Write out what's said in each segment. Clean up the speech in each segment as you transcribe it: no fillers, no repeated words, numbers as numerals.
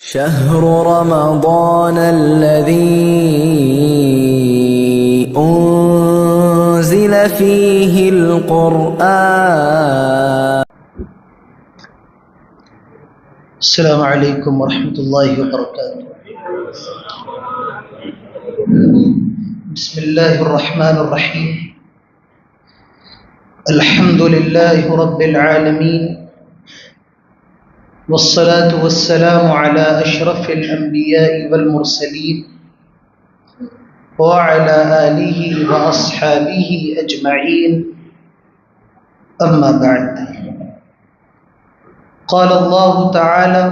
شهر رمضان الذي أنزل فيه القرآن. السلام علیکم ورحمۃ اللہ وبرکاتہ. بسم اللہ الرحمن الرحیم. الحمد للہ رب العالمین والصلاة والسلام على اشرف الانبیاء والمرسلین وعلى آلہ واصحابہ اجمعین. اما بعد. قال الله تعالى: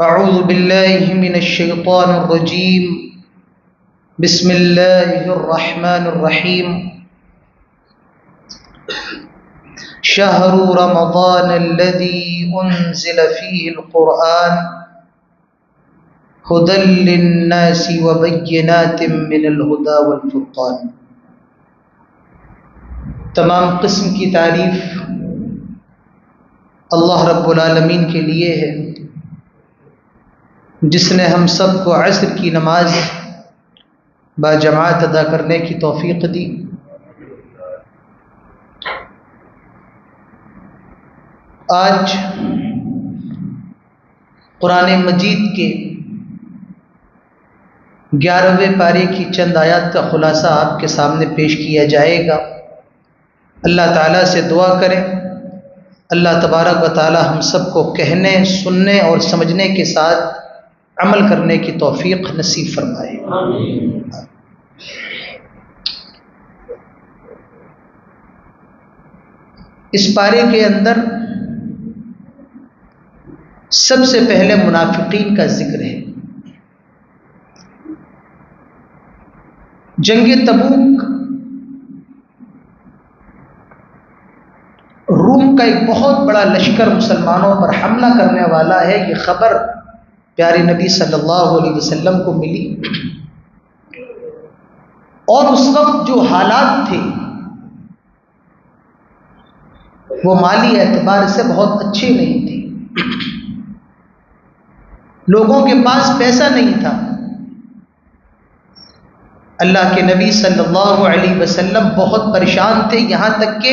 أعوذ بالله من الشيطان الرجيم. بسم الله الرحمن الرحيم. شهر رمضان الذي أنزل فيه القرآن هدى للناس وبينات من الهدى والفرقان. تمام قسم کی تعریف اللہ رب العالمین کے لیے ہے، جس نے ہم سب کو عصر کی نماز باجماعت ادا کرنے کی توفیق دی. آج قرآن مجید کے 11ویں پارے کی چند آیات کا خلاصہ آپ کے سامنے پیش کیا جائے گا. اللہ تعالیٰ سے دعا کریں اللہ تبارک و تعالی ہم سب کو کہنے، سننے اور سمجھنے کے ساتھ عمل کرنے کی توفیق نصیب فرمائے. اس پارے کے اندر سب سے پہلے منافقین کا ذکر ہے. جنگ تبوک روم کا ایک بہت بڑا لشکر مسلمانوں پر حملہ کرنے والا ہے، یہ خبر پیارے نبی صلی اللہ علیہ وسلم کو ملی. اور اس وقت جو حالات تھے وہ مالی اعتبار سے بہت اچھے نہیں تھے. لوگوں کے پاس پیسہ نہیں تھا. اللہ کے نبی صلی اللہ علیہ وسلم بہت پریشان تھے، یہاں تک کہ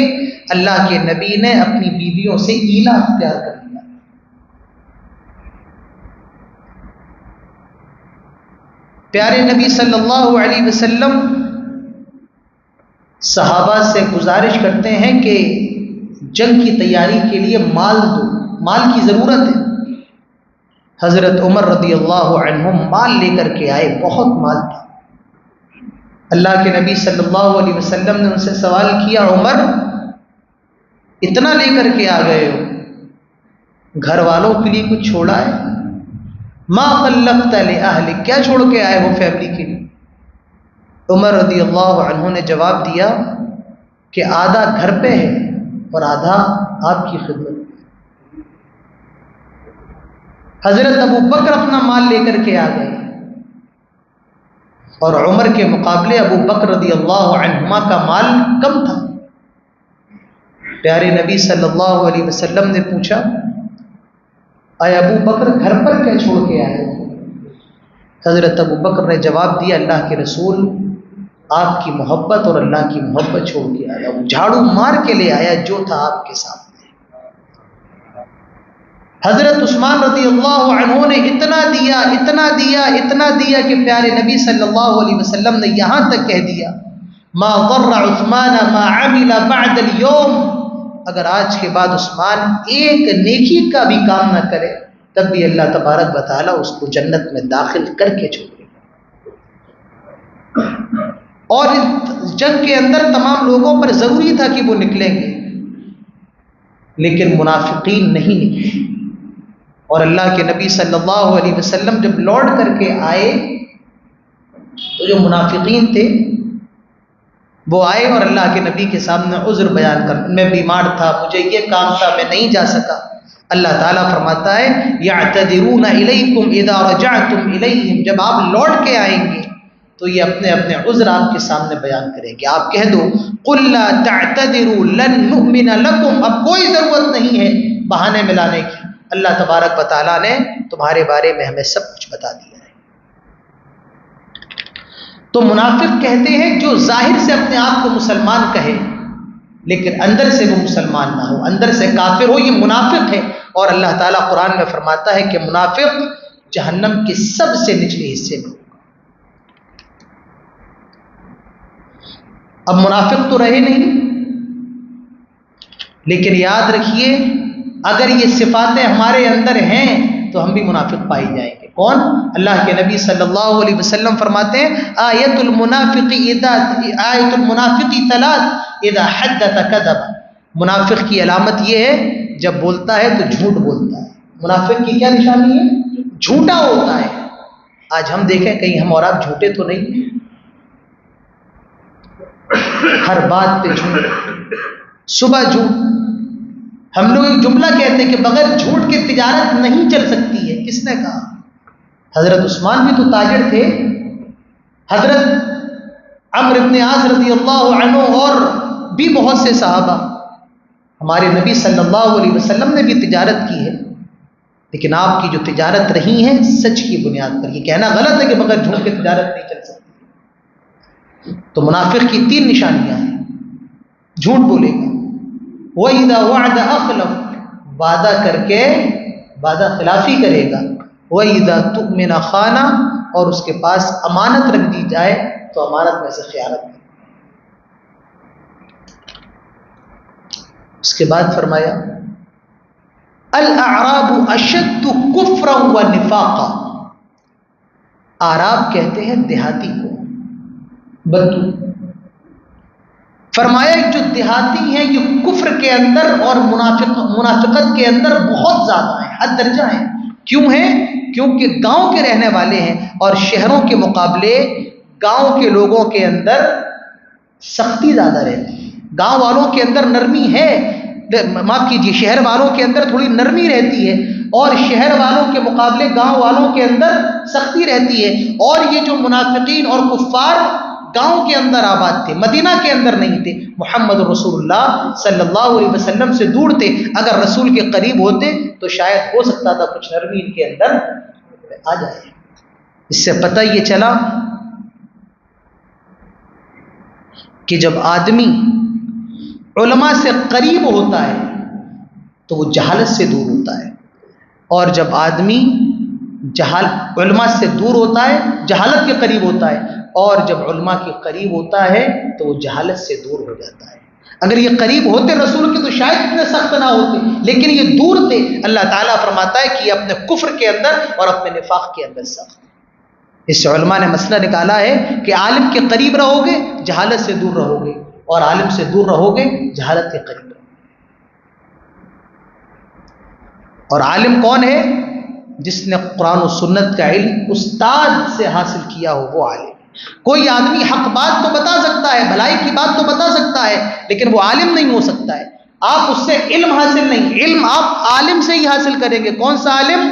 اللہ کے نبی نے اپنی بیویوں سے ایلا اختیار کر لیا. پیارے نبی صلی اللہ علیہ وسلم صحابہ سے گزارش کرتے ہیں کہ جنگ کی تیاری کے لیے مال دو، مال کی ضرورت ہے. حضرت عمر رضی اللہ عنہ مال لے کر کے آئے، بہت مال تھا. اللہ کے نبی صلی اللہ علیہ وسلم نے ان سے سوال کیا: عمر اتنا لے کر کے آ گئے ہو، گھر والوں کے لیے کچھ چھوڑا ہے؟ ما خلقت لأہلک، کیا چھوڑ کے آئے ہو فیملی کے لیے؟ عمر رضی اللہ عنہ نے جواب دیا کہ آدھا گھر پہ ہے اور آدھا آپ کی خدمت. حضرت ابو بکر اپنا مال لے کر کے آ گئے اور عمر کے مقابلے ابو بکر رضی اللہ عنہما کا مال کم تھا. پیارے نبی صلی اللہ علیہ وسلم نے پوچھا: اے ابو بکر گھر پر کیا چھوڑ کے آئے ہو؟ حضرت ابو بکر نے جواب دیا: اللہ کے رسول آپ کی محبت اور اللہ کی محبت چھوڑ کے آیا ہوں، جھاڑو مار کے لے آیا جو تھا آپ کے سامنے. حضرت عثمان رضی اللہ عنہ نے اتنا دیا کہ پیارے نبی صلی اللہ علیہ وسلم نے یہاں تک کہہ دیا: ما ضر عثمان ما عمل بعد اليوم، اگر آج کے بعد عثمان ایک نیکی کا بھی کام نہ کرے تب بھی اللہ تبارک و تعالیٰ اس کو جنت میں داخل کر کے چھوڑے. اور اس جنگ کے اندر تمام لوگوں پر ضروری تھا کہ وہ نکلیں گے، لیکن منافقین نہیں نکلے. اور اللہ کے نبی صلی اللہ علیہ وسلم جب لوٹ کر کے آئے تو جو منافقین تھے وہ آئے اور اللہ کے نبی کے سامنے عذر بیان کر: میں بیمار تھا، مجھے یہ کام تھا، میں نہیں جا سکا. اللہ تعالیٰ فرماتا ہے: یعتذرون الیکم اذا رجعتم الیہم، جب آپ لوٹ کے آئیں گے تو یہ اپنے اپنے عذر آپ کے سامنے بیان کریں گے. آپ کہہ دو: قل لا تعتذروا لن نؤمن لکم، اب کوئی ضرورت نہیں ہے بہانے ملانے کی، اللہ تبارک و تعالیٰ نے تمہارے بارے میں ہمیں سب کچھ بتا دیا ہے۔ تو منافق کہتے ہیں جو ظاہر سے اپنے آپ کو مسلمان کہے لیکن اندر سے وہ مسلمان نہ ہو، اندر سے کافر ہو، یہ منافق ہے۔ اور اللہ تعالیٰ قرآن میں فرماتا ہے کہ منافق جہنم کے سب سے نچلے حصے میں۔ اب منافق تو رہے نہیں، لیکن یاد رکھیے اگر یہ صفاتیں ہمارے اندر ہیں تو ہم بھی منافق پائی جائیں گے۔ کون؟ اللہ کے نبی صلی اللہ علیہ وسلم فرماتے ہیں آیت المنافق ثلاث اذا حدث کذب، منافق کی علامت یہ ہے جب بولتا ہے تو جھوٹ بولتا ہے۔ منافق کی کیا نشانی ہے؟ جھوٹا ہوتا ہے۔ آج ہم دیکھیں کہیں ہم اور آپ جھوٹے تو نہیں ہیں؟ ہر بات پہ جھوٹ، صبح جھوٹ۔ ہم لوگ ایک جملہ کہتے ہیں کہ بغیر جھوٹ کے تجارت نہیں چل سکتی ہے۔ کس نے کہا؟ حضرت عثمان بھی تو تاجر تھے، حضرت عمرو بن عاص رضی اللہ عنہ اور بھی بہت سے صحابہ۔ ہمارے نبی صلی اللہ علیہ وسلم نے بھی تجارت کی ہے، لیکن آپ کی جو تجارت رہی ہے سچ کی بنیاد پر۔ یہ کہنا غلط ہے کہ بغیر جھوٹ کے تجارت نہیں چل سکتی۔ تو منافق کی 3 نشانیاں ہیں۔ جھوٹ بولے گا، وَإِذَا وَعْدَ أَخْلَفَ، وعدہ کر کے وعدہ خلافی کرے گا، وَإِذَا تُؤْمِنَ خَانَ، اور اس کے پاس امانت رکھ دی جائے تو امانت میں سے خیانت کرے۔ اس کے بعد فرمایا الاعراب اشد کفرا ونفاقا، اعراب کہتے ہیں دیہاتی کو، بدو۔ فرمایا جو دیہاتی ہیں یہ کفر کے اندر اور منافقت کے اندر بہت زیادہ ہیں، حد درجہ ہیں۔ کیوں ہیں؟ کیونکہ گاؤں کے رہنے والے ہیں اور شہروں کے مقابلے گاؤں کے لوگوں کے اندر سختی زیادہ رہتی ہے۔ گاؤں والوں کے اندر نرمی ہے، معاف کیجیے، شہر والوں کے اندر تھوڑی نرمی رہتی ہے، اور شہر والوں کے مقابلے گاؤں والوں کے اندر سختی رہتی ہے۔ اور یہ جو منافقین اور کفار گاؤں کے اندر آباد تھے، مدینہ کے اندر نہیں تھے، محمد رسول اللہ صلی اللہ علیہ وسلم سے دور تھے۔ اگر رسول کے قریب ہوتے تو شاید ہو سکتا تھا کچھ نرمی ان کے اندر آ جائے۔ اس سے پتہ یہ چلا کہ جب آدمی علماء سے قریب ہوتا ہے تو وہ جہالت سے دور ہوتا ہے، اور جب آدمی علماء سے دور ہوتا ہے جہالت کے قریب ہوتا ہے، اور جب علماء کے قریب ہوتا ہے تو وہ جہالت سے دور ہو جاتا ہے۔ اگر یہ قریب ہوتے رسول کے تو شاید اتنے سخت نہ ہوتے، لیکن یہ دور تھے۔ اللہ تعالیٰ فرماتا ہے کہ یہ اپنے کفر کے اندر اور اپنے نفاق کے اندر سخت۔ اس سے علماء نے مسئلہ نکالا ہے کہ عالم کے قریب رہو گے جہالت سے دور رہو گے، اور عالم سے دور رہو گے جہالت کے قریب رہو گے۔ اور عالم کون ہے؟ جس نے قرآن و سنت کا علم استاد سے حاصل کیا ہو، وہ عالم۔ کوئی آدمی حق بات تو بتا سکتا ہے، بھلائی کی بات تو بتا سکتا ہے، لیکن وہ عالم نہیں ہو سکتا ہے۔ آپ اس سے علم حاصل نہیں، علم آپ عالم سے ہی حاصل کریں گے۔ کون سا عالم؟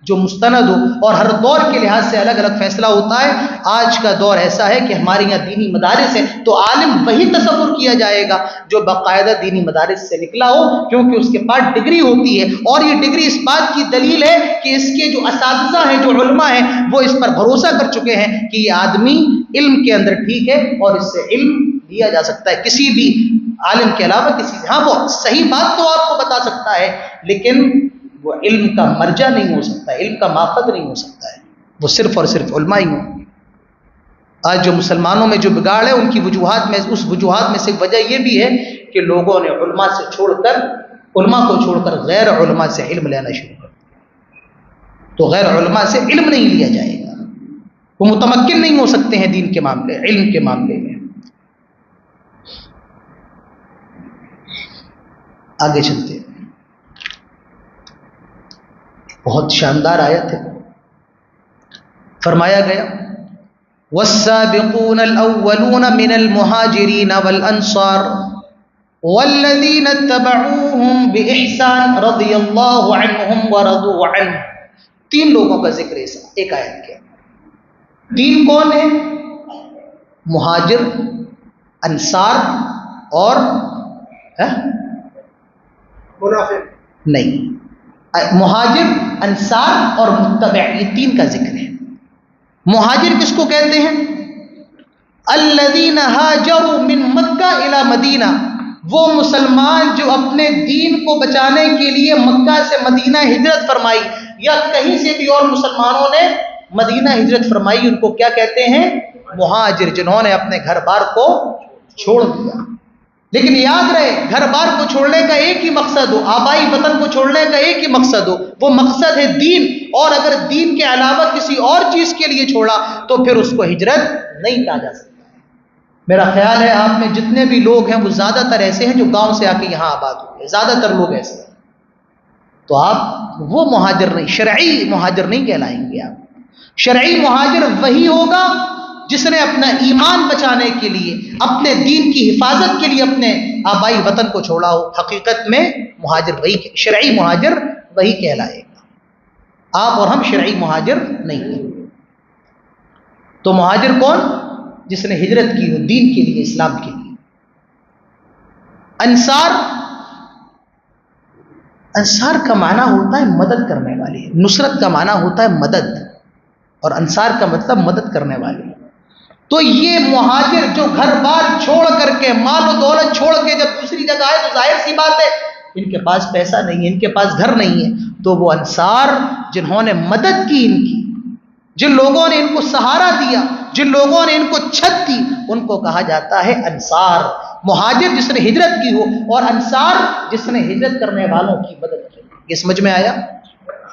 جو مستند ہو، اور ہر دور کے لحاظ سے الگ الگ فیصلہ ہوتا ہے۔ آج کا دور ایسا ہے کہ ہمارے یہاں دینی مدارس ہیں تو عالم وہی تصور کیا جائے گا جو باقاعدہ دینی مدارس سے نکلا ہو، کیونکہ اس کے پاس ڈگری ہوتی ہے، اور یہ ڈگری اس بات کی دلیل ہے کہ اس کے جو اساتذہ ہیں، جو علماء ہیں، وہ اس پر بھروسہ کر چکے ہیں کہ یہ آدمی علم کے اندر ٹھیک ہے اور اس سے علم لیا جا سکتا ہے کسی بھی عالم کے علاوہ کسی سے۔ ہاں وہ صحیح بات تو آپ کو بتا سکتا ہے، لیکن وہ علم کا مرجع نہیں ہو سکتا ہے، علم کا ماخذ نہیں ہو سکتا ہے، وہ صرف اور صرف علماء ہی ہوں۔ آج جو مسلمانوں میں جو بگاڑ ہے ان کی وجوہات میں، اس وجوہات میں سے وجہ یہ بھی ہے کہ لوگوں نے علماء کو چھوڑ کر غیر علماء سے علم لینا شروع کر دیا۔ تو غیر علماء سے علم نہیں لیا جائے گا، وہ متمکن نہیں ہو سکتے ہیں دین کے معاملے، علم کے معاملے میں۔ آگے چلتے ہیں، بہت شاندار آیت ہے۔ فرمایا گیا والسابقون الاولون من المہاجرین والانصار والذین اتبعوهم باحسان رضی اللہ عنہم ورضوا عنہ۔ 3 لوگوں کا ذکر ہے ایک آیت کے۔ 3 کون ہیں؟ مہاجر، انصار اور منافق نہیں، مہاجر، انصار اور متبع، یہ تین کا ذکر ہے۔ مہاجر کس کو کہتے ہیں؟ الذین ہاجروا من مکہ الی مدینہ، وہ مسلمان جو اپنے دین کو بچانے کے لیے مکہ سے مدینہ ہجرت فرمائی، یا کہیں سے بھی اور مسلمانوں نے مدینہ ہجرت فرمائی، ان کو کیا کہتے ہیں؟ مہاجر، جنہوں نے اپنے گھر بار کو چھوڑ دیا۔ لیکن یاد رہے، گھر بار کو چھوڑنے کا ایک ہی مقصد ہو، آبائی وطن کو چھوڑنے کا ایک ہی مقصد ہو، وہ مقصد ہے دین، اور اگر دین کے علاوہ کسی اور چیز کے لیے چھوڑا تو پھر اس کو ہجرت نہیں کہا جا سکتا۔ میرا خیال ہے آپ میں جتنے بھی لوگ ہیں وہ زیادہ تر ایسے ہیں جو گاؤں سے آ کے یہاں آباد ہوئے، زیادہ تر لوگ ایسے ہیں، تو آپ وہ مہاجر نہیں، شرعی مہاجر نہیں کہلائیں گے آپ۔ شرعی مہاجر وہی ہوگا جس نے اپنا ایمان بچانے کے لیے، اپنے دین کی حفاظت کے لیے اپنے آبائی وطن کو چھوڑا ہو۔ حقیقت میں مہاجر وہی، شرعی مہاجر وہی کہلائے گا، آپ اور ہم شرعی مہاجر نہیں ہیں۔ تو مہاجر کون؟ جس نے ہجرت کی ہو دین کے لیے، اسلام کے لیے۔ انصار، انصار کا معنی ہوتا ہے مدد کرنے والے، نصرت کا معنی ہوتا ہے مدد، اور انصار کا مطلب مدد کرنے والے۔ تو یہ مہاجر جو گھر بار چھوڑ کر کے، مال و دولت چھوڑ کے جب دوسری جگہ آئے، تو ظاہر سی بات ہے ان کے پاس پیسہ نہیں ہے، ان کے پاس گھر نہیں ہے، تو وہ انصار جنہوں نے مدد کی ان کی، جن لوگوں نے ان کو سہارا دیا، جن لوگوں نے ان کو چھت دی، ان کو کہا جاتا ہے انصار۔ مہاجر جس نے ہجرت کی ہو، اور انصار جس نے ہجرت کرنے والوں کی مدد کی۔ یہ سمجھ میں آیا؟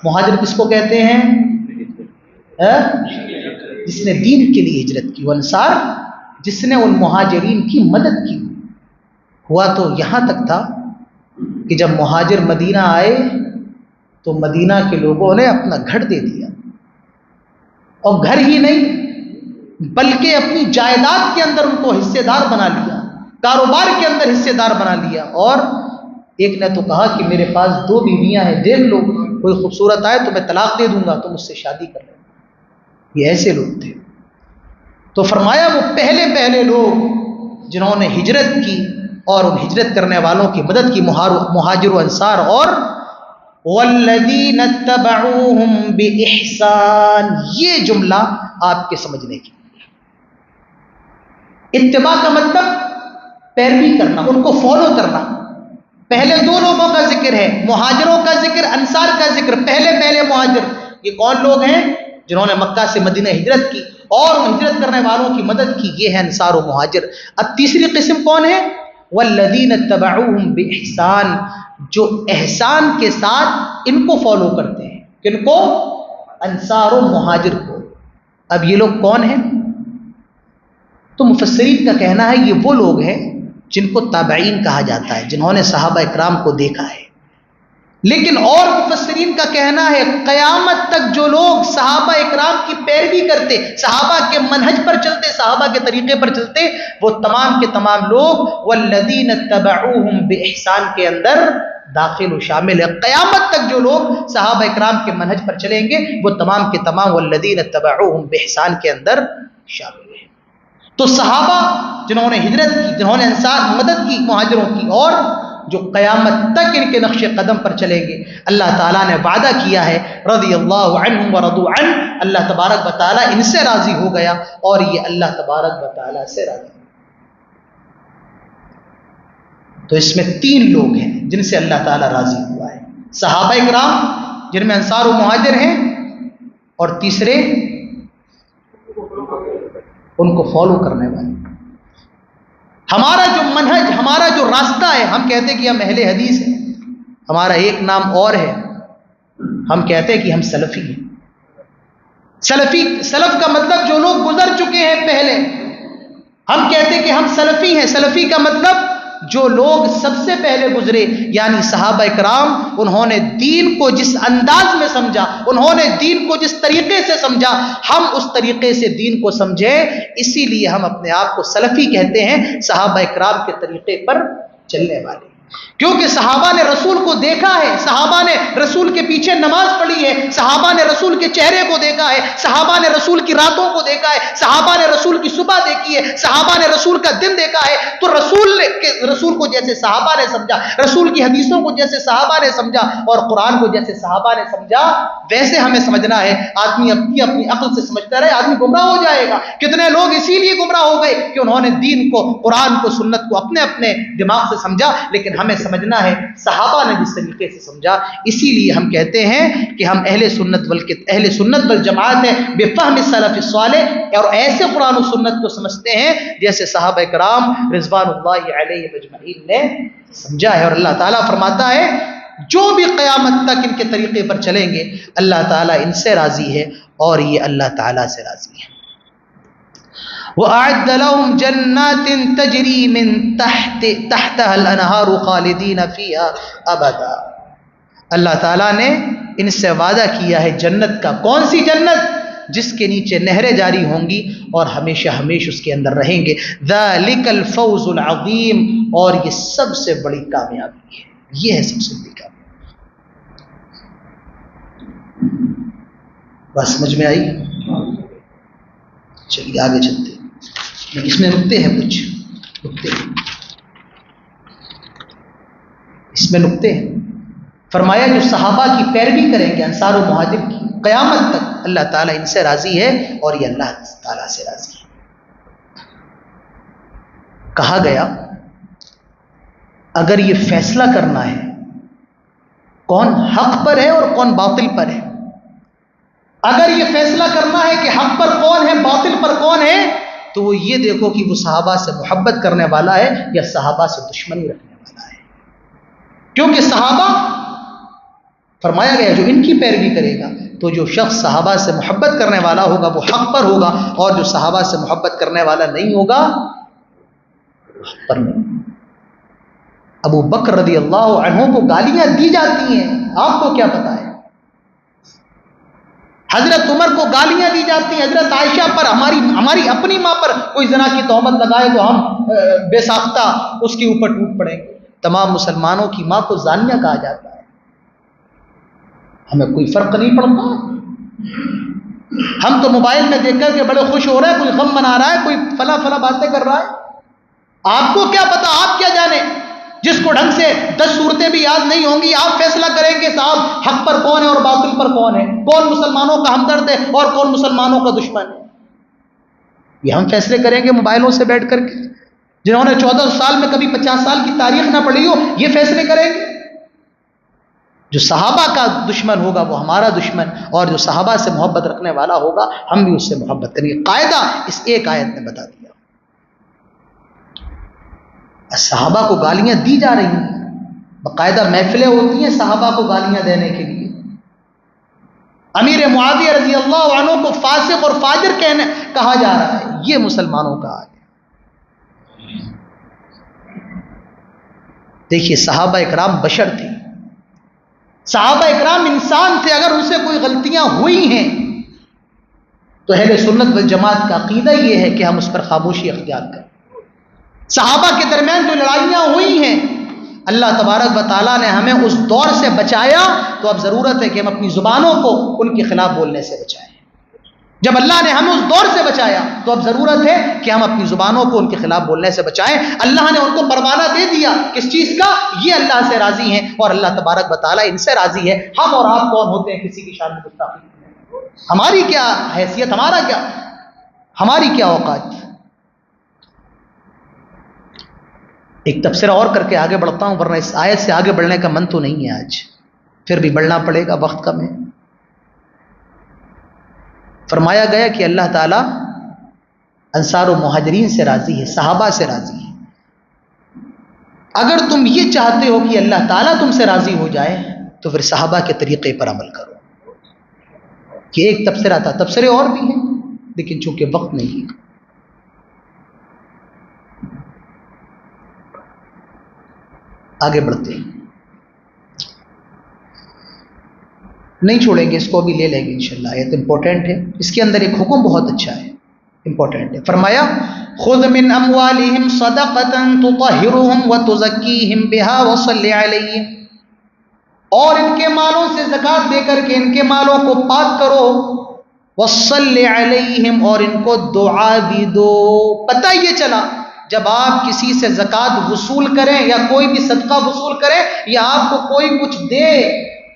مہاجر کس کو کہتے ہیں؟ جس نے دین کے لیے ہجرت کی، وہ انصار جس نے ان مہاجرین کی مدد کی۔ ہوا تو یہاں تک تھا کہ جب مہاجر مدینہ آئے تو مدینہ کے لوگوں نے اپنا گھر دے دیا، اور گھر ہی نہیں بلکہ اپنی جائیداد کے اندر ان کو حصے دار بنا لیا، کاروبار کے اندر حصے دار بنا لیا۔ اور ایک نے تو کہا کہ میرے پاس 2 بیویاں ہیں، دیکھ لو، کوئی خوبصورت آئے تو میں طلاق دے دوں گا، تم اس سے شادی کر لو۔ یہ ایسے لوگ تھے۔ تو فرمایا وہ پہلے لوگ جنہوں نے ہجرت کی اور ان ہجرت کرنے والوں کی مدد کی، مہاجر و انصار۔ اور والذین اتبعوہم بإحسان، یہ جملہ آپ کے سمجھنے کی۔ اتباع کا مطلب پیروی کرنا، ان کو فالو کرنا۔ پہلے 2 لوگوں کا ذکر ہے، مہاجروں کا ذکر، انصار کا ذکر۔ پہلے مہاجر، یہ کون لوگ ہیں؟ جنہوں نے مکہ سے مدینہ ہجرت کی اور ہجرت کرنے والوں کی مدد کی، یہ ہے انصار و مہاجر۔ اب تیسری قسم کون ہے؟ والذین اتبعوہم بإحسان، جو احسان کے ساتھ ان کو فالو کرتے ہیں۔ کن کو؟ انصار و مہاجر کو۔ اب یہ لوگ کون ہیں؟ تو مفسرین کا کہنا ہے یہ وہ لوگ ہیں جن کو تابعین کہا جاتا ہے، جنہوں نے صحابہ اکرام کو دیکھا ہے۔ لیکن اور مفسرین کا کہنا ہے قیامت تک جو لوگ صحابہ اکرام کی پیروی کرتے، صحابہ کے منہج پر چلتے، صحابہ کے طریقے پر چلتے، وہ تمام کے تمام لوگ والذین اتبعوہم بإحسان کے اندر داخل و شامل ہے۔ قیامت تک جو لوگ صحابہ اکرام کے منہج پر چلیں گے وہ تمام کے تمام والذین اتبعوہم بإحسان کے اندر شامل ہیں۔ تو صحابہ جنہوں نے ہجرت کی، جنہوں نے انصار مدد کی مہاجروں کی، اور جو قیامت تک ان کے نقش قدم پر چلیں گے، اللہ تعالیٰ نے وعدہ کیا ہے رضی اللہ عنہم ورضوا عنہ، اللہ تبارک و تعالیٰ ان سے راضی ہو گیا اور یہ اللہ تبارک و تعالیٰ سے راضی۔ تو اس میں 3 لوگ ہیں جن سے اللہ تعالیٰ راضی ہوا ہے، صحابہ اکرام جن میں انصار و مہاجر ہیں، اور تیسرے ان کو فالو کرنے والے۔ ہمارا جو منہج، ہمارا جو راستہ ہے، ہم کہتے ہیں کہ ہم اہل حدیث ہیں، ہمارا ایک نام اور ہے، ہم کہتے ہیں کہ ہم سلفی ہیں۔ سلف کا مطلب جو لوگ گزر چکے ہیں پہلے، ہم کہتے ہیں کہ ہم سلفی ہیں۔ سلفی کا مطلب جو لوگ سب سے پہلے گزرے، یعنی صحابہ اکرام، انہوں نے دین کو جس انداز میں سمجھا، انہوں نے دین کو جس طریقے سے سمجھا، ہم اس طریقے سے دین کو سمجھیں، اسی لیے ہم اپنے آپ کو سلفی کہتے ہیں، صحابہ اکرام کے طریقے پر چلنے والے۔ کیونکہ صحابہ نے رسول کو دیکھا ہے، صحابہ نے رسول کے پیچھے نماز پڑھی ہے، صحابہ نے رسول کے چہرے کو دیکھا ہے، صحابہ نے رسول کی راتوں کو دیکھا ہے، صحابہ نے رسول کی صبح دیکھی ہے، صحابہ نے رسول کا دن دیکھا ہے. تو رسول کو جیسے صحابہ نے سمجھا، رسول کی حدیثوں کو جیسے صحابہ نے سمجھا، اور قرآن کو جیسے صحابہ نے سمجھا، ویسے ہمیں سمجھنا ہے. آدمی اپنی عقل سے سمجھتا رہے، آدمی گمراہ ہو جائے گا. کتنے لوگ اسی لیے گمراہ ہو گئے کہ انہوں نے دین کو، قرآن کو، سنت کو اپنے اپنے دماغ سے سمجھا. لیکن ہمیں سمجھنا ہے صحابہ نے جس طریقے سے سمجھا. اسی لیے ہم کہتے ہیں کہ ہم اہل سنت والجماعت ہیں بفہم السلف الصالح، اور ایسے قرآن و سنت کو سمجھتے ہیں جیسے صحابہ کرام رضوان اللہ علیہم اجمعین نے سمجھا ہے. اور اللہ تعالیٰ فرماتا ہے جو بھی قیامت تک ان کے طریقے پر چلیں گے اللہ تعالیٰ ان سے راضی ہے اور یہ اللہ تعالیٰ سے راضی ہے. وَأَعَدَّ لَهُمْ جَنَّاتٍ تَجْرِي مِن تَحْتَهَا الْأَنْهَارُ خَالِدِينَ فِيهَا أَبَدًا. اللہ تعالیٰ نے ان سے وعدہ کیا ہے جنت کا. کون سی جنت؟ جس کے نیچے نہریں جاری ہوں گی اور ہمیشہ ہمیشہ اس کے اندر رہیں گے. ذَلِكَ الْفَوْزُ الْعَظِيمُ. اور یہ سب سے بڑی کامیابی ہے، یہ ہے سب سے بڑی کامیابی. بس سمجھ میں آئی؟ چلیے آگے چلتے ہیں. اس میں نکتے ہیں، کچھ نکتے ہیں اس میں نکتے ہیں. فرمایا جو صحابہ کی پیروی کریں گے انصار و مہاجر کی، قیامت تک اللہ تعالیٰ ان سے راضی ہے اور یہ اللہ تعالیٰ سے راضی ہے. کہا گیا اگر یہ فیصلہ کرنا ہے کون حق پر ہے اور کون باطل پر ہے، اگر یہ فیصلہ کرنا ہے کہ حق پر کون ہے باطل پر کون ہے، تو وہ یہ دیکھو کہ وہ صحابہ سے محبت کرنے والا ہے یا صحابہ سے دشمنی رکھنے والا ہے. کیونکہ صحابہ فرمایا گیا جو ان کی پیروی کرے گا، تو جو شخص صحابہ سے محبت کرنے والا ہوگا وہ حق پر ہوگا، اور جو صحابہ سے محبت کرنے والا نہیں ہوگا وہ حق پر نہیں. ابو بکر رضی اللہ عنہ کو گالیاں دی جاتی ہیں، آپ کو کیا پتا ہے؟ حضرت عمر کو گالیاں دی جاتی ہیں. حضرت عائشہ پر، ہماری اپنی ماں پر کوئی زنا کی تہمت لگائے تو ہم بے ساختہ اس کے اوپر ٹوٹ پڑیں گے. تمام مسلمانوں کی ماں کو زانیہ کہا جاتا ہے. ہمیں کوئی فرق نہیں پڑتا. ہم تو موبائل میں دیکھ کر کے بڑے خوش ہو رہے ہیں، کوئی غم منا رہا ہے، کوئی فلاں باتیں کر رہا ہے. آپ کو کیا پتا، آپ کیا جانے. جس کو ڈھنگ سے 10 صورتیں بھی یاد نہیں ہوں گی، آپ فیصلہ کریں گے صاحب حق پر کون ہے اور باطل پر کون ہے، کون مسلمانوں کا ہمدرد ہے اور کون مسلمانوں کا دشمن ہے. یہ ہم فیصلے کریں گے موبائلوں سے بیٹھ کر کے. جنہوں نے 14 سال میں کبھی 50 سال کی تاریخ نہ پڑھی ہو یہ فیصلے کریں گے. جو صحابہ کا دشمن ہوگا وہ ہمارا دشمن، اور جو صحابہ سے محبت رکھنے والا ہوگا ہم بھی اس سے محبت کریں گے. قاعدہ اس ایک آیت نے بتا دیا. صحابہ کو گالیاں دی جا رہی ہیں، باقاعدہ محفلیں ہوتی ہیں صحابہ کو گالیاں دینے کے لیے. امیر معاویہ رضی اللہ عنہ کو فاسق اور فاجر کہا جا رہا ہے. یہ مسلمانوں کا حال ہے. دیکھیے صحابہ اکرام بشر تھے، صحابہ اکرام انسان تھے. اگر ان سے کوئی غلطیاں ہوئی ہیں تو اہل سنت والجماعت کا عقیدہ یہ ہے کہ ہم اس پر خاموشی اختیار کریں. صحابہ کے درمیان جو لڑائیاں ہوئی ہیں اللہ تبارک و تعالیٰ نے ہمیں اس دور سے بچایا، تو اب ضرورت ہے کہ ہم اپنی زبانوں کو ان کے خلاف بولنے سے بچائیں. جب اللہ نے ہمیں اس دور سے بچایا تو اب ضرورت ہے کہ ہم اپنی زبانوں کو ان کے خلاف بولنے سے بچائیں. اللہ نے ان کو پروانہ دے دیا کس چیز کا؟ یہ اللہ سے راضی ہیں اور اللہ تبارک و تعالیٰ ان سے راضی ہے. ہم اور آپ کون ہوتے ہیں کسی کی شان میں گستاخی؟ ہماری کیا حیثیت، ہماری کیا اوقات. ایک تبصرہ اور کر کے آگے بڑھتا ہوں، ورنہ اس آیت سے آگے بڑھنے کا من تو نہیں ہے آج، پھر بھی بڑھنا پڑے گا، وقت کم ہے. فرمایا گیا کہ اللہ تعالیٰ انصار و مہاجرین سے راضی ہے، صحابہ سے راضی ہے. اگر تم یہ چاہتے ہو کہ اللہ تعالیٰ تم سے راضی ہو جائے تو پھر صحابہ کے طریقے پر عمل کرو. کہ ایک تبصرہ تھا، تبصرے اور بھی ہیں لیکن چونکہ وقت نہیں ہے. آگے بڑھتے ہیں، نہیں چھوڑیں گے اس کو، بھی لے لیں گے انشاءاللہ. آیت امپورٹنٹ ہے، اس کے اندر ایک حکم بہت اچھا ہے. امپورٹنٹ ہے. فرمایا خذ من اموالہم صدقۃ تطہرہم وتزکیہم بہا وصلی علیہم، اور ان کے مالوں سے زکوٰۃ دے کر کے ان کے مالوں کو پاک کرو، وصلی علیہم، اور ان کو دعا بھی دو. پتہ یہ چلا جب آپ کسی سے زکوٰۃ وصول کریں یا کوئی بھی صدقہ وصول کریں یا آپ کو کوئی کچھ دے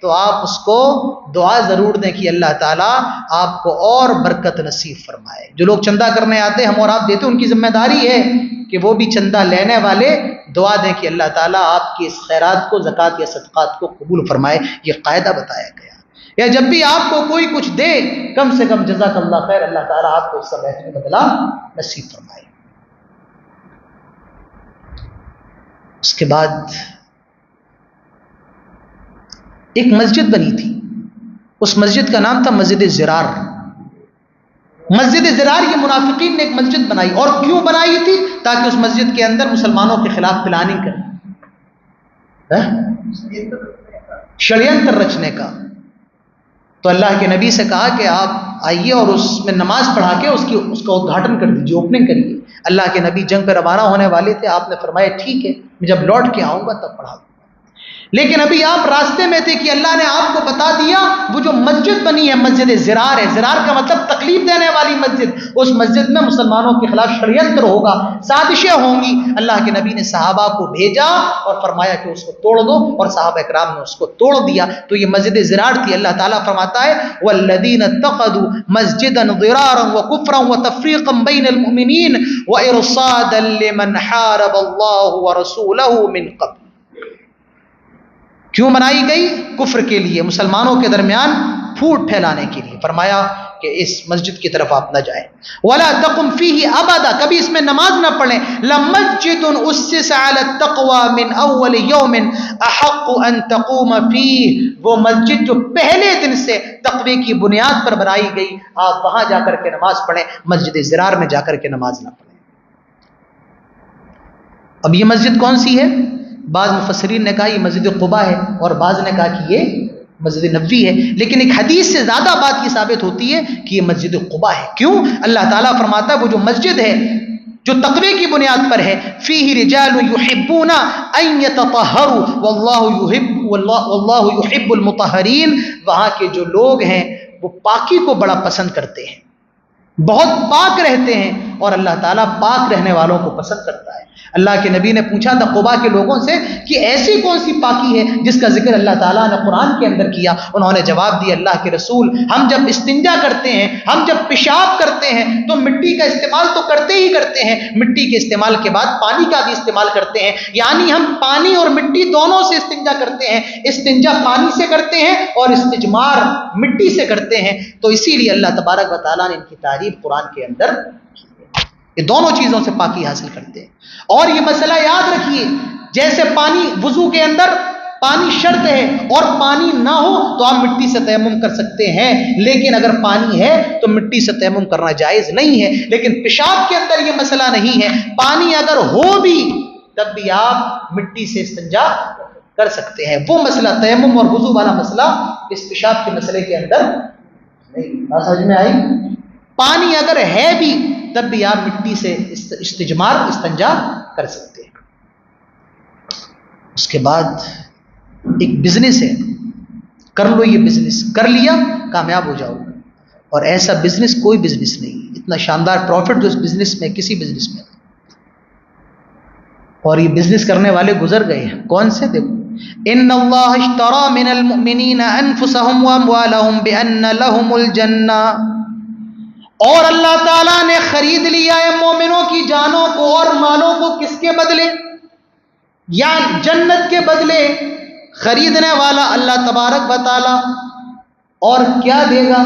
تو آپ اس کو دعا ضرور دیں کہ اللہ تعالیٰ آپ کو اور برکت نصیب فرمائے. جو لوگ چندہ کرنے آتے ہیں ہم اور آپ دیتے ہیں، ان کی ذمہ داری ہے کہ وہ بھی چندہ لینے والے دعا دیں کہ اللہ تعالیٰ آپ کی اس خیرات کو، زکوٰۃ یا صدقات کو قبول فرمائے. یہ قاعدہ بتایا گیا. یا جب بھی آپ کو کوئی کچھ دے کم سے کم جزاک اللہ خیر، اللہ تعالیٰ آپ کو اس کا بہترین بدلہ نصیب فرمائے. اس کے بعد ایک مسجد بنی تھی، اس مسجد کا نام تھا مسجد زرار. مسجد زرار یہ منافقین نے ایک مسجد بنائی. اور کیوں بنائی تھی؟ تاکہ اس مسجد کے اندر مسلمانوں کے خلاف پلاننگ کریں، شڑینتر رچنے کا. تو اللہ کے نبی سے کہا کہ آپ آئیے اور اس میں نماز پڑھا کے اس کا ادگھاٹن کر دیجیے، اوپننگ کریے. اللہ کے نبی جنگ پہ روانہ ہونے والے تھے. آپ نے فرمایا ٹھیک ہے، میں جب لوٹ کے آؤں گا تب پڑھا دوں. لیکن ابھی آپ راستے میں تھے کہ اللہ نے آپ کو بتا دیا وہ جو مسجد بنی ہے مسجد زرار ہے. زرار کا مطلب تکلیف دینے والی مسجد. اس مسجد میں مسلمانوں کے خلاف شڑینتر ہوگا، سازشیں ہوں گی. اللہ کے نبی نے صحابہ کو بھیجا اور فرمایا کہ اس کو توڑ دو، اور صحابہ اکرام نے اس کو توڑ دیا. تو یہ مسجد زرار تھی. اللہ تعالیٰ فرماتا ہے والذین اتخذوا مسجدا ضرارا وکفرا وتفریقا بین المؤمنین وارصادا لمن حارب اللہ ورسولہ من قبل. کیوں بنائی گئی؟ کفر کے لیے، مسلمانوں کے درمیان پھوٹ پھیلانے کے لیے. فرمایا کہ اس مسجد کی طرف آپ نہ جائیں. ولا تقم فیہ ابدا، کبھی اس میں نماز نہ پڑھیں. لمسجد اسس علی التقوی من اول یوم احق ان تقوم فیہ، وہ مسجد جو پہلے دن سے تقوی کی بنیاد پر بنائی گئی، آپ وہاں جا کر کے نماز پڑھیں، مسجد زرار میں جا کر کے نماز نہ پڑھیں. اب یہ مسجد کون سی ہے؟ بعض مفسرین نے کہا یہ مسجد قباء ہے، اور بعض نے کہا کہ یہ مسجد نبوی ہے. لیکن ایک حدیث سے زیادہ بات یہ ثابت ہوتی ہے کہ یہ مسجد قباء ہے. کیوں؟ اللہ تعالیٰ فرماتا ہے وہ جو مسجد ہے جو تقوی کی بنیاد پر ہے، فیہ رجال یحبون ان یتطہروا واللہ یحب المطہرین، وہاں کے جو لوگ ہیں وہ پاکی کو بڑا پسند کرتے ہیں، بہت پاک رہتے ہیں، اور اللہ تعالیٰ پاک رہنے والوں کو پسند کرتا ہے. اللہ کے نبی نے پوچھا تھا قباء کے لوگوں سے کہ ایسی کون سی پاکی ہے جس کا ذکر اللہ تعالیٰ نے قرآن کے اندر کیا؟ انہوں نے جواب دیا اللہ کے رسول، ہم جب استنجا کرتے ہیں، ہم جب پیشاب کرتے ہیں تو مٹی کا استعمال تو کرتے ہی کرتے ہیں، مٹی کے استعمال کے بعد پانی کا بھی استعمال کرتے ہیں، یعنی ہم پانی اور مٹی دونوں سے استنجا کرتے ہیں. استنجا پانی سے کرتے ہیں اور استجمار مٹی سے کرتے ہیں. تو اسی لیے اللہ تبارک و تعالیٰ نے ان کی تعریف قرآن کے اندر، یہ دونوں چیزوں سے پاکی حاصل کرتے ہیں. اور یہ مسئلہ یاد رکھیے، جیسے پانی وضو کے اندر پانی شرط ہے اور پانی نہ ہو تو آپ مٹی سے تیمم کر سکتے ہیں، لیکن اگر پانی ہے تو مٹی سے تیمم کرنا جائز نہیں ہے. لیکن پیشاب کے اندر یہ مسئلہ نہیں ہے، پانی اگر ہو بھی تب بھی آپ مٹی سے استنجا کر سکتے ہیں. وہ مسئلہ تیمم اور وضو والا مسئلہ اس پیشاب کے مسئلے کے اندر نہیں. بات سمجھ میں آئی؟ پانی اگر ہے بھی تب بھی آپ مٹی سے استجمار استنجا کر سکتے ہیں. اس کے بعد ایک بزنس ہے، کر لو یہ بزنس، کر لیا کامیاب ہو جاؤ گے. اور ایسا بزنس کوئی بزنس نہیں، اتنا شاندار پروفٹ جو اس بزنس میں کسی بزنس میں. اور یہ بزنس کرنے والے گزر گئے ہیں. کون سے؟ دیکھو، ان اللہ اشترى من المؤمنین انفسهم واموالهم بان لهم الجنہ، اور اللہ تعالیٰ نے خرید لیا ہے مومنوں کی جانوں کو اور مالوں کو. کس کے بدلے؟ یا جنت کے بدلے. خریدنے والا اللہ تبارک و تعالیٰ، اور کیا دے گا؟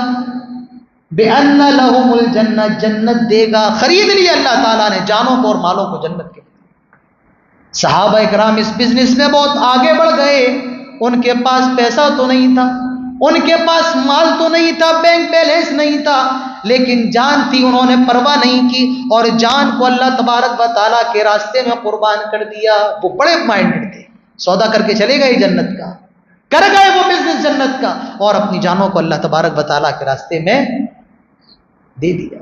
بِأَنَّ لَهُمُ الْجَنَّةَ، جنت دے گا. خرید لیا اللہ تعالیٰ نے جانوں کو اور مالوں کو جنت کے بدلے. صحابہ اکرام اس بزنس میں بہت آگے بڑھ گئے. ان کے پاس پیسہ تو نہیں تھا، ان کے پاس مال تو نہیں تھا، بینک بیلنس نہیں تھا، لیکن جان تھی، انہوں نے پرواہ نہیں کی اور جان کو اللہ تبارک و تعالیٰ کے راستے میں قربان کر دیا. وہ بڑے مائنڈڈ تھے، سودا کر کے چلے گئے جنت کا، کر گئے وہ بزنس جنت کا، اور اپنی جانوں کو اللہ تبارک و تعالیٰ کے راستے میں دے دیا.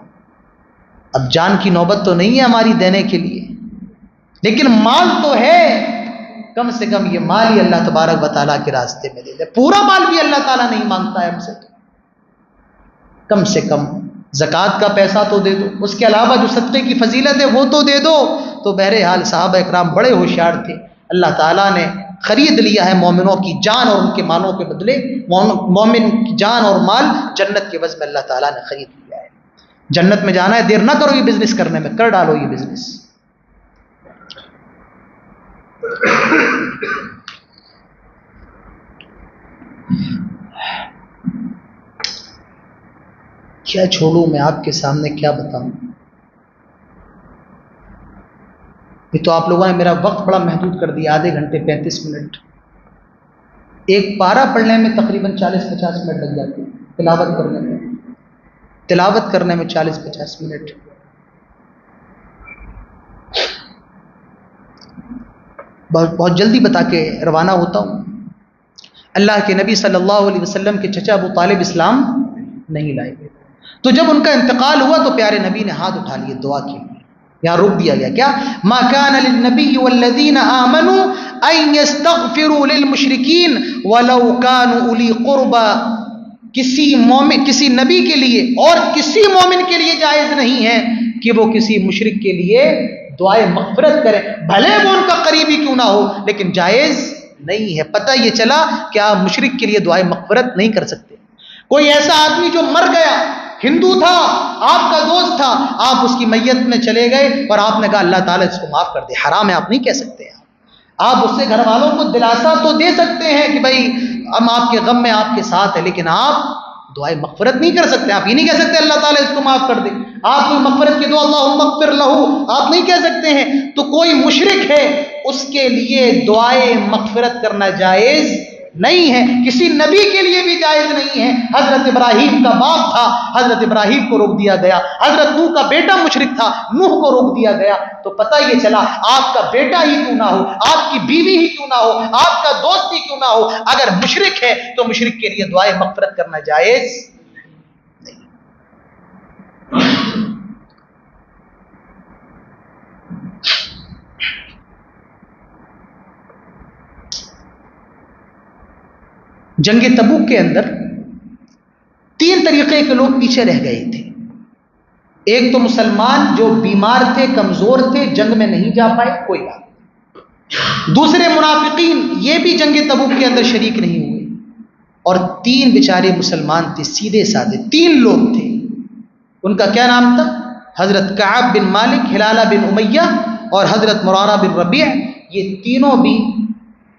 اب جان کی نوبت تو نہیں ہے ہماری دینے کے لیے، لیکن مال تو ہے، کم سے کم یہ مال ہی اللہ تبارک و تعالیٰ کے راستے میں دے دے۔ پورا مال بھی اللہ تعالیٰ نہیں مانگتا ہے ہم سے، کم سے کم زکوٰۃ کا پیسہ تو دے دو، اس کے علاوہ جو صدقے کی فضیلت ہے وہ تو دے دو۔ تو بہرحال صحابہ اکرام بڑے ہوشیار تھے، اللہ تعالیٰ نے خرید لیا ہے مومنوں کی جان اور ان کے مالوں کے بدلے، مومن کی جان اور مال جنت کے عوض میں اللہ تعالیٰ نے خرید لیا ہے۔ جنت میں جانا ہے، دیر نہ کرو یہ بزنس کرنے میں، کر ڈالو یہ بزنس۔ کیا چھوڑوں میں آپ کے سامنے، کیا بتاؤں؟ یہ تو آپ لوگوں نے میرا وقت بڑا محدود کر دیا، آدھے گھنٹے 35 منٹ، ایک پارہ پڑھنے میں تقریباً 40-50 منٹ لگ جاتے ہیں، تلاوت کرنے میں 40-50 منٹ۔ بہت جلدی بتا کے روانہ ہوتا ہوں۔ اللہ کے نبی صلی اللہ علیہ وسلم کے چچا ابو طالب اسلام نہیں لائے گئے، تو جب ان کا انتقال ہوا تو پیارے نبی نے ہاتھ اٹھا لیے دعا کے لیے، یہاں روک دیا گیا، کیا ما کان للنبی والذین آمنوا ان یستغفروا للمشرکین ولو کانوا اولی قربا، کسی نبی کے لیے اور کسی مومن کے لیے جائز نہیں ہے کہ وہ کسی مشرک کے لیے دعائے مغفرت کرے، بھلے وہ ان کا قریبی کیوں نہ ہو، لیکن جائز نہیں ہے۔ پتہ یہ چلا کہ آپ مشرک کے لیے دعائے مغفرت نہیں کر سکتے۔ کوئی ایسا آدمی جو مر گیا، ہندو تھا، آپ کا دوست تھا، آپ اس کی میت میں چلے گئے اور آپ نے کہا اللہ تعالیٰ اس کو معاف کر دے، حرام ہے، آپ نہیں کہہ سکتے۔ آپ اس سے گھر والوں کو دلاسا تو دے سکتے ہیں کہ بھائی ہم آپ کے غم میں آپ کے ساتھ ہیں، لیکن آپ دعائے مغفرت نہیں کر سکتے۔ آپ یہ نہیں کہہ سکتے اللہ تعالیٰ اس کو معاف کر دے، آپ کوئی مغفرت کی دعا اللہم اغفر لہ آپ نہیں کہہ سکتے ہیں۔ تو کوئی مشرک ہے، اس کے لیے دعائے مغفرت کرنا جائز نہیں ہے، کسی نبی کے لیے بھی جائز نہیں ہے۔ حضرت ابراہیم کا باپ تھا، حضرت ابراہیم کو روک دیا گیا۔ حضرت نوح کا بیٹا مشرک تھا، نوح کو روک دیا گیا۔ تو پتہ یہ چلا آپ کا بیٹا ہی کیوں نہ ہو، آپ کی بیوی ہی کیوں نہ ہو، آپ کا دوست ہی کیوں نہ ہو، اگر مشرک ہے تو مشرک کے لیے دعائے مغفرت کرنا جائز نہیں۔ جنگ تبوک کے اندر 3 طریقے کے لوگ پیچھے رہ گئے تھے۔ ایک تو مسلمان جو بیمار تھے، کمزور تھے، جنگ میں نہیں جا پائے، کوئی بات۔ دوسرے منافقین، یہ بھی جنگ تبوک کے اندر شریک نہیں ہوئے۔ اور 3 بیچارے مسلمان تھے، سیدھے سادے 3 لوگ تھے۔ ان کا کیا نام تھا؟ حضرت کعب بن مالک، ہلالہ بن امیہ اور حضرت مرارہ بن ربیع۔ یہ تینوں بھی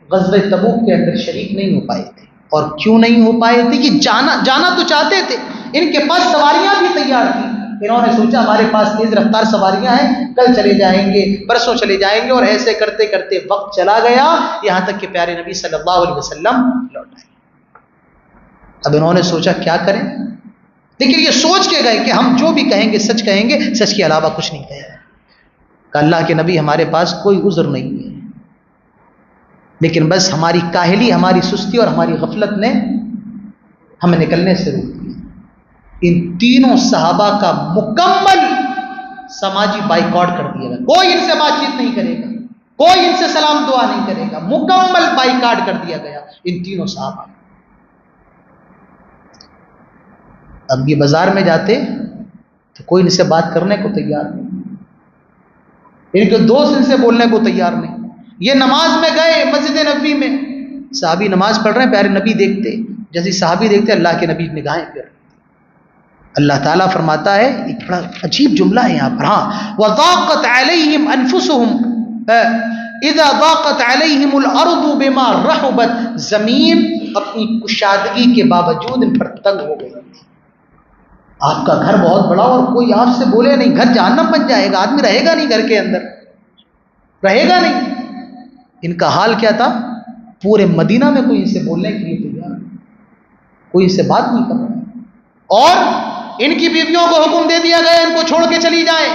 غزوہ تبوک کے اندر شریک نہیں ہو پائے تھے۔ اور کیوں نہیں ہو پائے تھے؟ کہ جانا تو چاہتے تھے، ان کے پاس سواریاں بھی تیار تھیں۔ انہوں نے سوچا ہمارے پاس تیز رفتار سواریاں ہیں، کل چلے جائیں گے، پرسوں چلے جائیں گے، اور ایسے کرتے کرتے وقت چلا گیا، یہاں تک کہ پیارے نبی صلی اللہ علیہ وسلم لوٹ آئے۔ اب انہوں نے سوچا کیا کریں، لیکن یہ سوچ کے گئے کہ ہم جو بھی کہیں گے سچ کہیں گے، سچ کے علاوہ کچھ نہیں کہیں گے۔ کہ اللہ کے نبی ہمارے پاس کوئی عذر نہیں ہے، لیکن بس ہماری کاہلی، ہماری سستی اور ہماری غفلت نے ہمیں نکلنے سے روک دیا۔ ان تینوں صحابہ کا مکمل سماجی بائیکاٹ کر دیا گیا، کوئی ان سے بات چیت نہیں کرے گا، کوئی ان سے سلام دعا نہیں کرے گا، مکمل بائیکاٹ کر دیا گیا ان تینوں صحابہ۔ اب یہ بازار میں جاتے تو کوئی ان سے بات کرنے کو تیار نہیں، ان کے دوست ان سے بولنے کو تیار نہیں۔ یہ نماز میں گئے مسجد نبوی میں، صحابی نماز پڑھ رہے ہیں، پیارے نبی دیکھتے، جیسے صحابی دیکھتے اللہ کے نبی نگاہیں پھر اللہ تعالیٰ فرماتا ہے، ایک بڑا عجیب جملہ ہے یہاں پر، ہاں وَضَاقَتْ عَلَيْهِمْ أَنفُسُهُمْ إِذَا ضَاقَتْ عَلَيْهِمُ الْأَرْضُ بِمَا رَحُبَتْ، زمین اپنی کشادگی کے باوجود ان پر تنگ ہو گئی۔ آپ کا گھر بہت بڑا اور کوئی آپ سے بولے نہیں، گھر جہنم بن جائے گا، آدمی رہے گا نہیں گھر کے اندر، رہے گا نہیں۔ ان کا حال کیا تھا؟ پورے مدینہ میں کوئی ان سے بولنے کے لیے تیار نہیں، کوئی ان سے بات نہیں کر رہا، اور ان کی بیویوں کو حکم دے دیا گیا ان کو چھوڑ کے چلی جائیں۔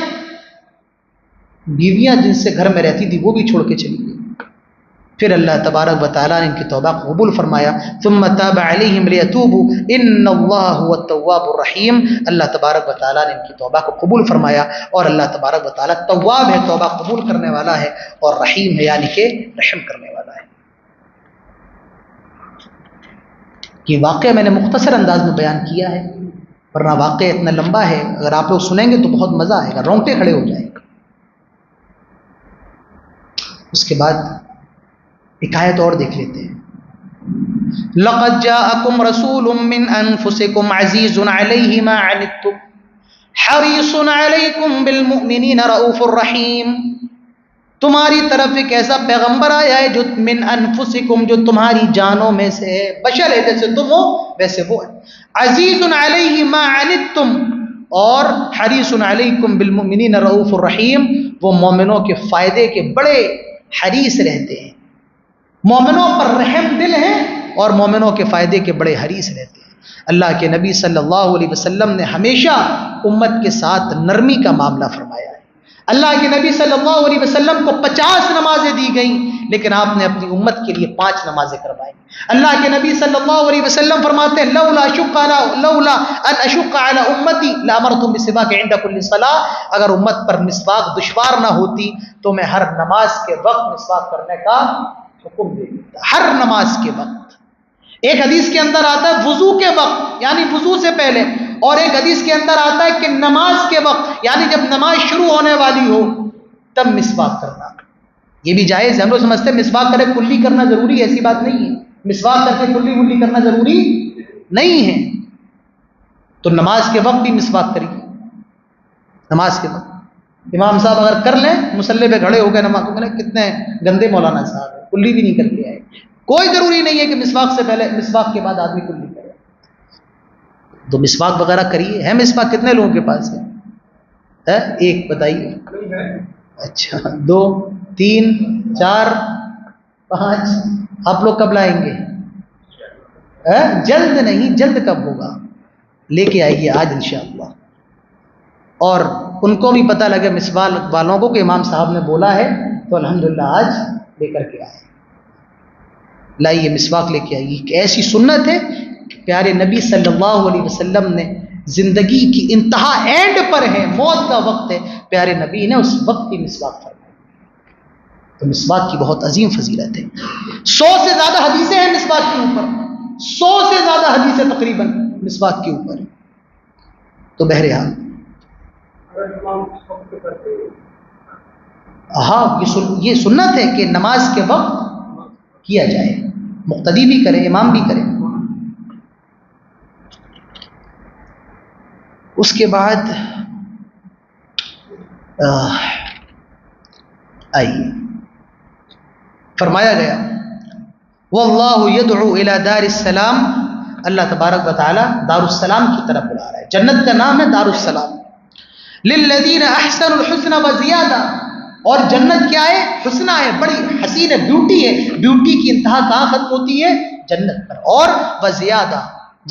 بیویاں جن سے گھر میں رہتی تھی وہ بھی چھوڑ کے چلی گئی۔ پھر اللہ تبارک و تعالیٰ نے ان کی توبہ کو قبول فرمایا. ثم تاب علیہم لیتوبوا ان اللہ هو التواب الرحیم. اللہ تبارک و تعالیٰ نے ان کی توبہ کو قبول فرمایا اور اللہ تبارک و تعالیٰ تواب ہے, توبہ قبول کرنے والا ہے, اور رحیم ہے یعنی کہ رحم کرنے والا ہے. یہ واقعہ میں نے مختصر انداز میں بیان کیا ہے, ورنہ واقعہ اتنا لمبا ہے, اگر آپ لوگ سنیں گے تو بہت مزہ آئے گا, رونگٹے کھڑے ہو جائیں گے. اس کے بعد ایک آیت اور دیکھ لیتے ہیں. لَقَدْ جَاءَكُمْ رَسُولٌ مِّنْ أَنفُسِكُمْ عَزِيزٌ عَلَيْهِ مَا عَنِتُّمْ حَرِيصٌ عَلَيْكُمْ بِالْمُؤْمِنِينَ رَءُوفٌ رَحِيمٌ. تمہاری طرف ایک ایسا پیغمبر آیا ہے جو من انفسکم, جو تمہاری جانوں میں سے ہے, بشر ہے, جیسے تم ہو ویسے وہ ہے. عزیز علیہ ما عنتم, اور حریص علیکم بالمؤمنین رؤوف الرحیم, وہ مومنوں کے فائدے کے بڑے حریص رہتے ہیں, مومنوں پر رحم دل ہیں اور مومنوں کے فائدے کے بڑے حریص رہتے ہیں. اللہ کے نبی صلی اللہ علیہ وسلم نے ہمیشہ امت کے ساتھ نرمی کا معاملہ فرمایا ہے. اللہ کے نبی صلی اللہ علیہ وسلم کو 50 نمازیں دی گئیں, لیکن آپ نے اپنی امت کے لیے 5 نمازیں کروائی. اللہ کے نبی صلی اللہ علیہ وسلم فرماتے ہیں لولا ان اشق علی امتی لامرتهم بالسواک عند كل صلاۃ. اگر امت پر مسواک دشوار نہ ہوتی تو میں ہر نماز کے وقت مسواک کرنے کا حکم دے دیتا, ہر نماز کے وقت. ایک حدیث کے اندر آتا ہے وضو کے وقت یعنی وضو سے پہلے, اور ایک حدیث کے اندر آتا ہے کہ نماز کے وقت یعنی جب نماز شروع ہونے والی ہو تب مسواک کرنا. یہ بھی جائز ہے. ہم لوگ سمجھتے ہیں مسواک کرے کلی کرنا ضروری ہے, ایسی بات نہیں ہے. مسواک کر کے کلی ولی کرنا ضروری نہیں ہے. تو نماز کے وقت بھی مسواک کریے. نماز کے وقت امام صاحب اگر کر لیں, مصلی پہ کھڑے ہو گئے نماز کو, کتنے گندے مولانا صاحب ہیں, کلی بھی نہیں کر کے آئے. کوئی ضروری نہیں ہے کہ مسواک سے پہلے, مسواک کے بعد آدمی کلی کرے. تو مسواک وغیرہ کریے. ہے مسواک کتنے لوگوں کے پاس ہے؟ ایک بتائیے. اچھا, 2 3 4 5. آپ لوگ کب لائیں گے؟ جلد نہیں, جلد کب ہوگا؟ لے کے آئیے آج انشاءاللہ. اور ان کو بھی پتہ لگے مسواک والوں کو کہ امام صاحب نے بولا ہے, تو الحمدللہ آج لے کر کے آئے. لائیے مسواک لے کے آئیے. کہ ایسی سنت ہے پیارے نبی صلی اللہ علیہ وسلم نے زندگی کی انتہا اینڈ پر ہے, موت کا وقت ہے, پیارے نبی نے اس وقت کی مسواک فرمائی. تو مسواک کی بہت عظیم فضیلت ہے. 100 سے زیادہ حدیثیں ہیں مسواک کے اوپر, 100 سے زیادہ حدیثیں تقریباً مسواک کے اوپر ہیں. تو بہرحال ہاں یہ سنت ہے کہ نماز کے وقت کیا جائے, مقتدی بھی کرے, امام بھی کرے. اس کے بعد آئیے فرمایا گیا واللہ یدعو الی دار السلام. اللہ تبارک و تعالی دار السلام کی طرف بلا رہا ہے. جنت کا نام ہے دار السلام. للذین احسنوا الحسنى وزیادہ. اور جنت کیا ہے؟ حسنہ ہے, بڑی حسین ہے, بیوٹی ہے. بیوٹی کی انتہا کہاں ختم ہوتی ہے؟ جنت پر. اور وزیادہ,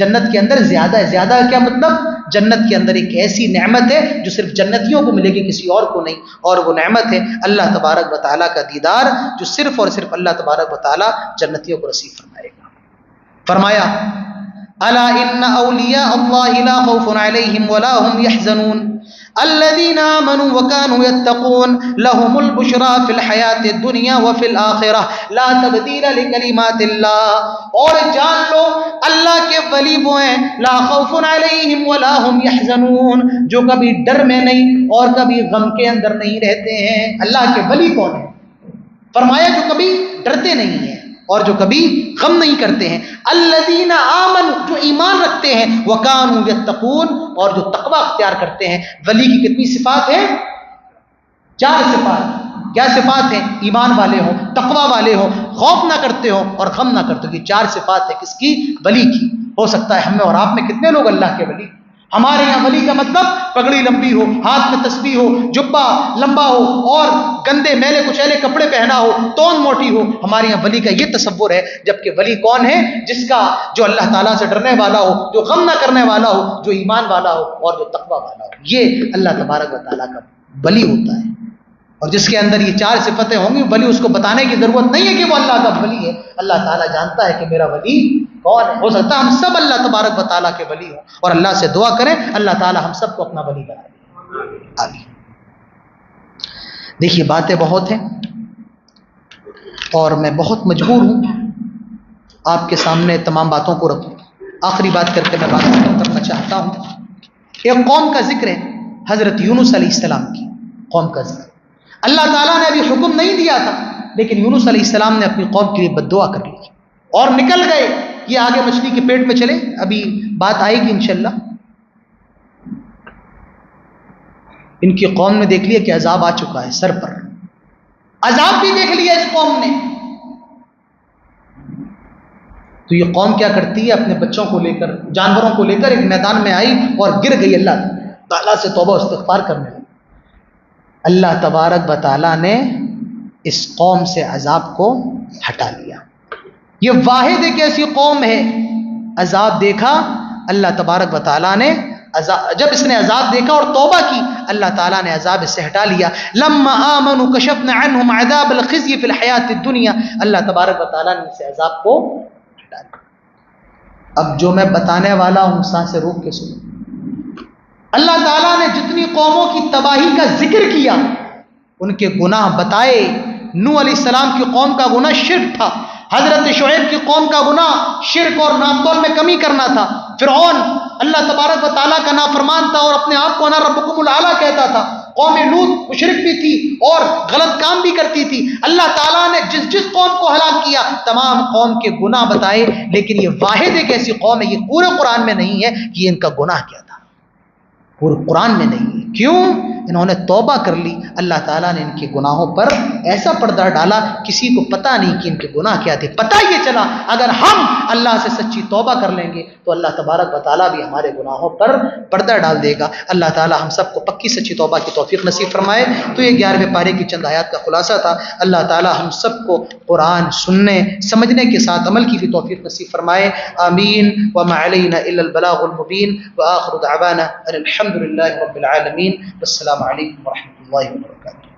جنت کے اندر زیادہ ہے. زیادہ کیا مطلب؟ جنت کے اندر ایک ایسی نعمت ہے جو صرف جنتیوں کو ملے گی, کسی اور کو نہیں. اور وہ نعمت ہے اللہ تبارک و تعالیٰ کا دیدار, جو صرف اور صرف اللہ تبارک و تعالیٰ جنتیوں کو نصیب فرمائے گا. فرمایا الا ان اولیاء اللہ لا خوف علیہم ولا هم يحزنون الذين آمنوا وكانوا يتقون لهم البشرى في الحياة الدنيا وفي الآخرة لا تبديل لكلمات الله. اور جان لو اللہ کے ولی وہ ہیں لا خوف علیہم ولا هم يحزنون, جو کبھی ڈر میں نہیں اور کبھی غم کے اندر نہیں رہتے ہیں. اللہ کے ولی کون ہیں؟ فرمایا جو کبھی ڈرتے نہیں ہیں اور جو کبھی غم نہیں کرتے ہیں. الذین آمنوا, جو ایمان رکھتے ہیں, وکانوا یتقون, اور جو تقوی اختیار کرتے ہیں. ولی کی کتنی صفات ہیں؟ 4 صفات. کیا صفات ہیں؟ ایمان والے ہوں, تقوی والے ہوں, خوف نہ کرتے ہوں اور غم نہ کرتے ہوں. یہ 4 صفات ہیں کس کی؟ ولی کی. ہو سکتا ہے ہم میں اور آپ میں کتنے لوگ اللہ کے ولی. ہمارے یہاں ولی کا مطلب پگڑی لمبی ہو, ہاتھ میں تسبیح ہو, جبہ لمبا ہو اور گندے میلے کچیلے کپڑے پہنا ہو, تون موٹی ہو. ہمارے یہاں ولی کا یہ تصور ہے. جبکہ ولی کون ہے؟ جس کا جو اللہ تعالیٰ سے ڈرنے والا ہو, جو غم نہ کرنے والا ہو, جو ایمان والا ہو اور جو تقوی والا ہو. یہ اللہ تبارک و تعالیٰ کا ولی ہوتا ہے. اور جس کے اندر یہ 4 صفتیں ہوں گی ولی اس کو بتانے کی ضرورت نہیں ہے کہ وہ اللہ کا ولی ہے. اللہ تعالیٰ جانتا ہے کہ میرا ولی کون ہے. ہو سکتا ہے ہم سب اللہ تبارک و تعالیٰ کے ولی ہوں, اور اللہ سے دعا کریں اللہ تعالیٰ ہم سب کو اپنا ولی بنائے. آمین. دیکھیے باتیں بہت ہیں اور میں بہت مجبور ہوں آپ کے سامنے تمام باتوں کو رکھوں. آخری بات کر کے میں بات ختم کرنا چاہتا ہوں. ایک قوم کا ذکر ہے, حضرت یونس علیہ السلام کی قوم کا ذکر. اللہ تعالیٰ نے ابھی حکم نہیں دیا تھا, لیکن یونس علیہ السلام نے اپنی قوم کے لیے بد دعا کر لی اور نکل گئے. یہ آگے مچھلی کے پیٹ میں چلے, ابھی بات آئے گی انشاءاللہ. ان کی قوم نے دیکھ لیا کہ عذاب آ چکا ہے سر پر, عذاب بھی دیکھ لیا اس قوم نے. تو یہ قوم کیا کرتی ہے, اپنے بچوں کو لے کر, جانوروں کو لے کر ایک میدان میں آئی اور گر گئی. اللہ تعالیٰ سے توبہ استغفار کرنے لگی. اللہ تبارک و تعالیٰ نے اس قوم سے عذاب کو ہٹا لیا. یہ واحد ایک ایسی قوم ہے, عذاب دیکھا اللہ تبارک و تعالیٰ نے, جب اس نے عذاب دیکھا اور توبہ کی اللہ تعالیٰ نے عذاب اس سے ہٹا لیا. لما آمنوا کشفنا عنہم عذاب الخزي فی الحیات الدنیا, اللہ تبارک و تعالیٰ نے اس سے عذاب کو ہٹا لیا. اب جو میں بتانے والا ہوں سانسیں روک کے سنو. اللہ تعالیٰ نے جتنی قوموں کی تباہی کا ذکر کیا ان کے گناہ بتائے. نوح علیہ السلام کی قوم کا گناہ شرک تھا, حضرت شعیب کی قوم کا گناہ شرک اور نامتول میں کمی کرنا تھا, فرعون اللہ تبارک و تعالیٰ کا نافرمان تھا اور اپنے آپ کو انا ربکم الاعلیٰ کہتا تھا, قوم لوط مشرک بھی تھی اور غلط کام بھی کرتی تھی. اللہ تعالیٰ نے جس قوم کو ہلاک کیا تمام قوم کے گناہ بتائے, لیکن یہ واحد ایک ایسی قوم ہے, یہ پورے قرآن میں نہیں ہے کہ ان کا گناہ کیا تھا, پورے قرآن میں نہیں ہے. کیوں؟ انہوں نے توبہ کر لی, اللہ تعالیٰ نے ان کے گناہوں پر ایسا پردہ ڈالا کسی کو پتہ نہیں کہ ان کے گناہ کیا تھے. پتہ یہ چلا اگر ہم اللہ سے سچی توبہ کر لیں گے تو اللہ تبارک و تعالیٰ بھی ہمارے گناہوں پر پردہ ڈال دے گا. اللہ تعالیٰ ہم سب کو پکی سچی توبہ کی توفیق نصیب فرمائے. تو یہ 11ویں پارے کی چند آیات کا خلاصہ تھا. اللہ تعالیٰ ہم سب کو قرآن سننے سمجھنے کے ساتھ عمل کی بھی توفیق نصیب فرمائے. آمین. وما علینا الا البلاغ المبین. وآخر دعوانا ان الحمد للہ رب العالمین. السلام علیکم ورحمۃ اللہ وبرکاتہ.